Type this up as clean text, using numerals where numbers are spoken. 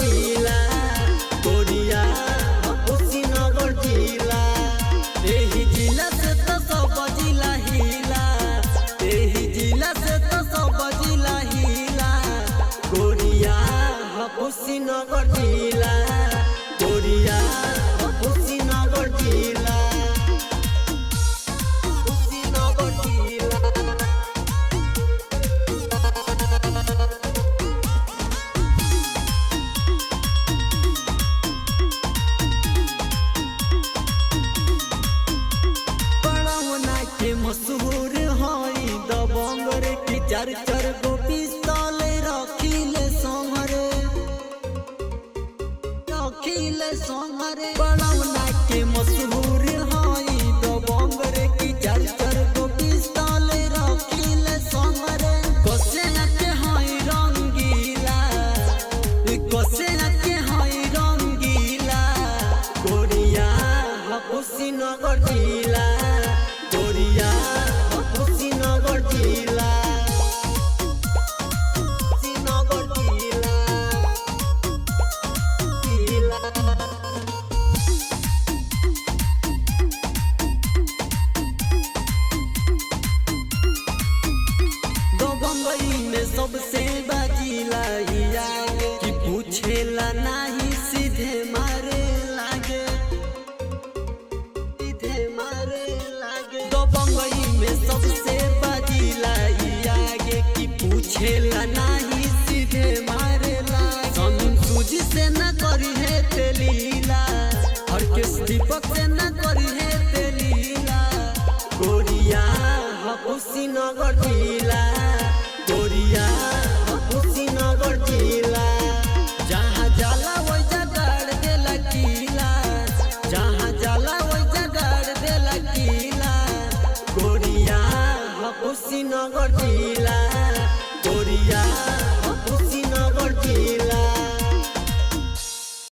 जिला गोरिया कुशीनगर जिला एही जिला से तो सब जिला हिला एही जिला से तो सब जिला हिला गोरिया कुशीनगर जिला गोरिया कुशीनगर जिला मशहूर हई दबंग रे की चार चार गो पिस्तौल रखिले संगरे बड़ौना के मशहूर हई दबंग रे की चार चार गो पिस्तौल रखिले संगरे कसे के हई रंगीला कसे के हई रंगीला गोरिया कुशीनगर जिला गोरिया कुशीनगर जिला कुशीनगर जिला दबंगई में सबसे बाजिला कि पूछेला नहीं सीधे मारे लागे दबंगई में सबसे बाजिला कि पूछेला नहीं सीधे मारेला सूजी से न करी है तेलीला और किस दीपक से न करी है तेलीला गोरिया कुशीनगर जिला गोरिया कुशीनगर जिला जहाँ जाला वही गाड़ देला किला जहाँ जाला वही गाड़ देला किला गोरिया कुशीनगर जिला गोरिया